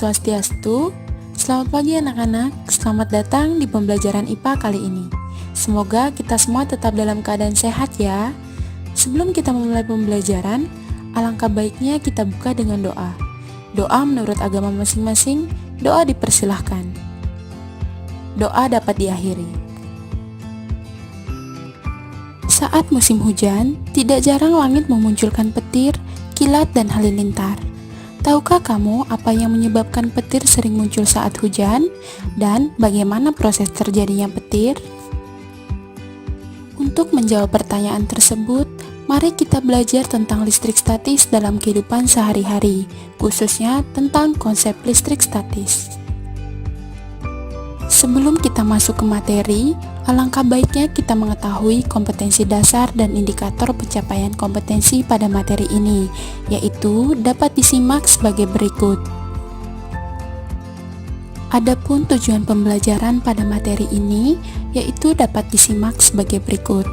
Swastiastu. Selamat pagi anak-anak, selamat datang di pembelajaran IPA kali ini. Semoga kita semua tetap dalam keadaan sehat ya. Sebelum kita memulai pembelajaran, alangkah baiknya kita buka dengan doa. Doa menurut agama masing-masing, doa dipersilahkan. Doa dapat diakhiri. Saat musim hujan, tidak jarang langit memunculkan petir, kilat, dan halilintar. Tahukah kamu apa yang menyebabkan petir sering muncul saat hujan dan bagaimana proses terjadinya petir? Untuk menjawab pertanyaan tersebut, mari kita belajar tentang listrik statis dalam kehidupan sehari-hari, khususnya tentang konsep listrik statis. Sebelum kita masuk ke materi, alangkah baiknya kita mengetahui kompetensi dasar dan indikator pencapaian kompetensi pada materi ini, yaitu dapat disimak sebagai berikut. Adapun tujuan pembelajaran pada materi ini, yaitu dapat disimak sebagai berikut.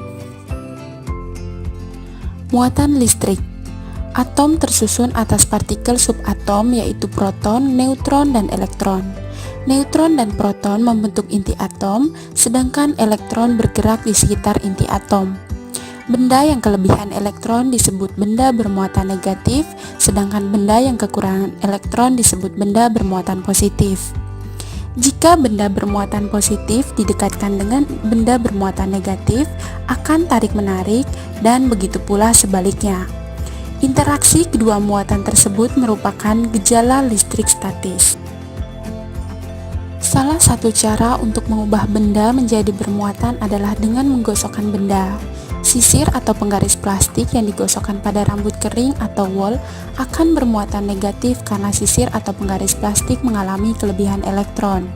Muatan listrik. Atom tersusun atas partikel subatom, yaitu proton, neutron, dan elektron. Neutron dan proton membentuk inti atom, sedangkan elektron bergerak di sekitar inti atom. Benda yang kelebihan elektron disebut benda bermuatan negatif, sedangkan benda yang kekurangan elektron disebut benda bermuatan positif. Jika benda bermuatan positif didekatkan dengan benda bermuatan negatif, akan tarik-menarik, dan begitu pula sebaliknya. Interaksi kedua muatan tersebut merupakan gejala listrik statis. Salah satu cara untuk mengubah benda menjadi bermuatan adalah dengan menggosokkan benda. Sisir atau penggaris plastik yang digosokkan pada rambut kering atau wol akan bermuatan negatif karena sisir atau penggaris plastik mengalami kelebihan elektron.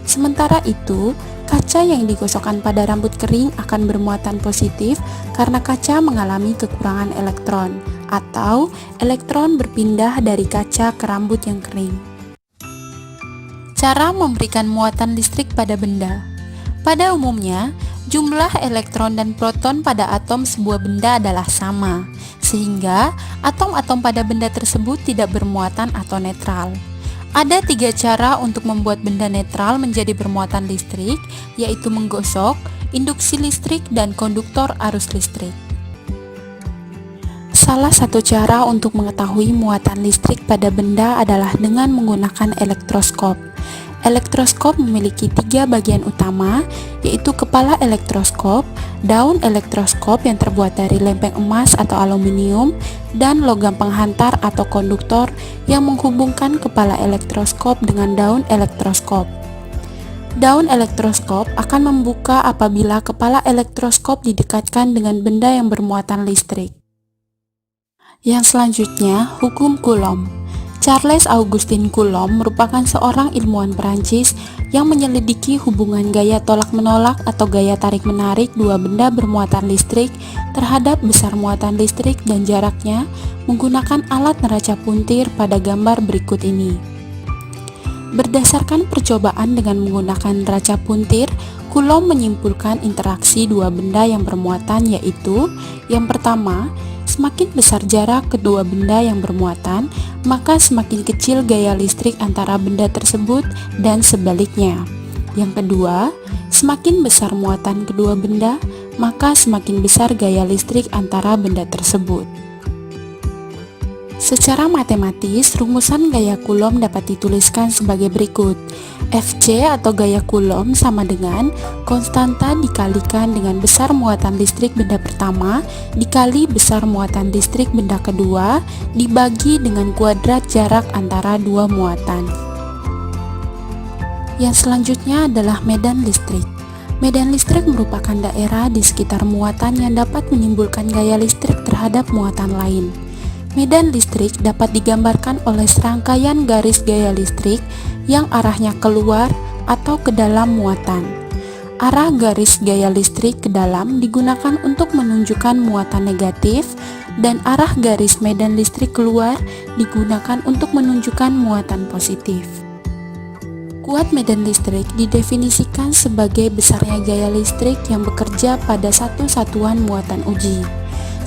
Sementara itu, kaca yang digosokkan pada rambut kering akan bermuatan positif karena kaca mengalami kekurangan elektron, atau elektron berpindah dari kaca ke rambut yang kering. Cara memberikan muatan listrik pada benda. Pada umumnya, jumlah elektron dan proton pada atom sebuah benda adalah sama, sehingga atom-atom pada benda tersebut tidak bermuatan atau netral. Ada 3 cara untuk membuat benda netral menjadi bermuatan listrik, yaitu menggosok, induksi listrik, dan konduktor arus listrik. Salah satu cara untuk mengetahui muatan listrik pada benda adalah dengan menggunakan elektroskop. Elektroskop memiliki 3 bagian utama, yaitu kepala elektroskop, daun elektroskop yang terbuat dari lempeng emas atau aluminium, dan logam penghantar atau konduktor yang menghubungkan kepala elektroskop dengan daun elektroskop. Daun elektroskop akan membuka apabila kepala elektroskop didekatkan dengan benda yang bermuatan listrik. Yang selanjutnya, hukum Coulomb. Charles Augustin Coulomb merupakan seorang ilmuwan Perancis yang menyelidiki hubungan gaya tolak-menolak atau gaya tarik-menarik dua benda bermuatan listrik terhadap besar muatan listrik dan jaraknya menggunakan alat neraca puntir pada gambar berikut ini. Berdasarkan percobaan dengan menggunakan neraca puntir, Coulomb menyimpulkan interaksi dua benda yang bermuatan, yaitu yang pertama, semakin besar jarak kedua benda yang bermuatan, maka semakin kecil gaya listrik antara benda tersebut dan sebaliknya. Yang kedua, semakin besar muatan kedua benda, maka semakin besar gaya listrik antara benda tersebut. Secara matematis, rumusan gaya Coulomb dapat dituliskan sebagai berikut. Fc atau gaya Coulomb sama dengan konstanta dikalikan dengan besar muatan listrik benda pertama dikali besar muatan listrik benda kedua dibagi dengan kuadrat jarak antara dua muatan. Yang selanjutnya adalah medan listrik. Medan listrik merupakan daerah di sekitar muatan yang dapat menimbulkan gaya listrik terhadap muatan lain. Medan listrik dapat digambarkan oleh serangkaian garis gaya listrik yang arahnya keluar atau ke dalam muatan. Arah garis gaya listrik ke dalam digunakan untuk menunjukkan muatan negatif, dan arah garis medan listrik keluar digunakan untuk menunjukkan muatan positif. Kuat medan listrik didefinisikan sebagai besarnya gaya listrik yang bekerja pada satu satuan muatan uji.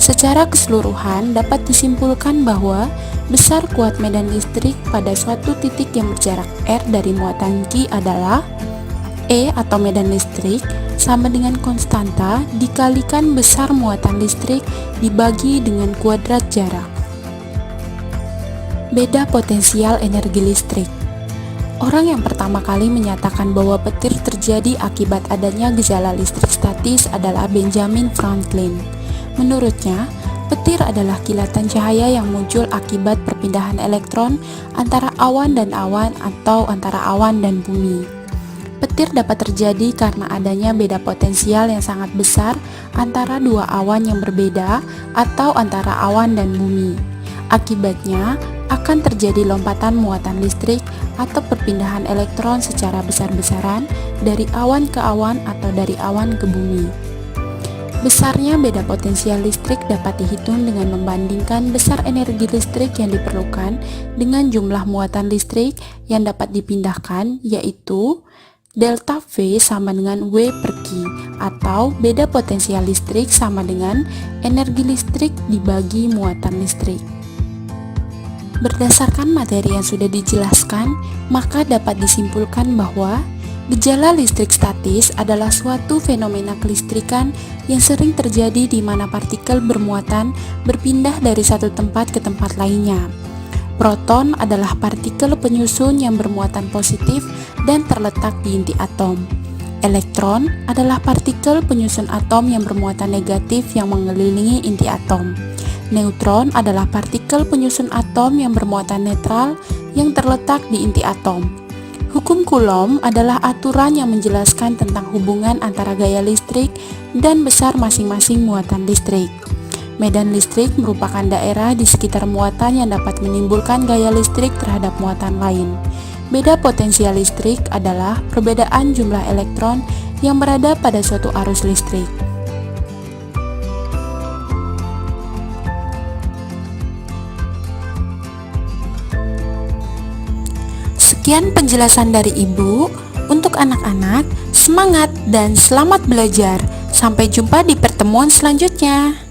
Secara keseluruhan dapat disimpulkan bahwa besar kuat medan listrik pada suatu titik yang berjarak R dari muatan Q adalah E atau medan listrik sama dengan konstanta dikalikan besar muatan listrik dibagi dengan kuadrat jarak. Beda potensial energi listrik. Orang yang pertama kali menyatakan bahwa petir terjadi akibat adanya gejala listrik statis adalah Benjamin Franklin. Menurutnya, petir adalah kilatan cahaya yang muncul akibat perpindahan elektron antara awan dan awan atau antara awan dan bumi. Petir dapat terjadi karena adanya beda potensial yang sangat besar antara dua awan yang berbeda atau antara awan dan bumi. Akibatnya, akan terjadi lompatan muatan listrik atau perpindahan elektron secara besar-besaran dari awan ke awan atau dari awan ke bumi. Besarnya beda potensial listrik dapat dihitung dengan membandingkan besar energi listrik yang diperlukan dengan jumlah muatan listrik yang dapat dipindahkan, yaitu delta V sama dengan W per Q, atau beda potensial listrik sama dengan energi listrik dibagi muatan listrik. Berdasarkan materi yang sudah dijelaskan, maka dapat disimpulkan bahwa gejala listrik statis adalah suatu fenomena kelistrikan yang sering terjadi di mana partikel bermuatan berpindah dari satu tempat ke tempat lainnya. Proton adalah partikel penyusun yang bermuatan positif dan terletak di inti atom. Elektron adalah partikel penyusun atom yang bermuatan negatif yang mengelilingi inti atom. Neutron adalah partikel penyusun atom yang bermuatan netral yang terletak di inti atom. Hukum Coulomb adalah aturan yang menjelaskan tentang hubungan antara gaya listrik dan besar masing-masing muatan listrik. Medan listrik merupakan daerah di sekitar muatan yang dapat menimbulkan gaya listrik terhadap muatan lain. Beda potensial listrik adalah perbedaan jumlah elektron yang berada pada suatu arus listrik. Sekian penjelasan dari Ibu. Untuk anak-anak, semangat dan selamat belajar. Sampai jumpa di pertemuan selanjutnya.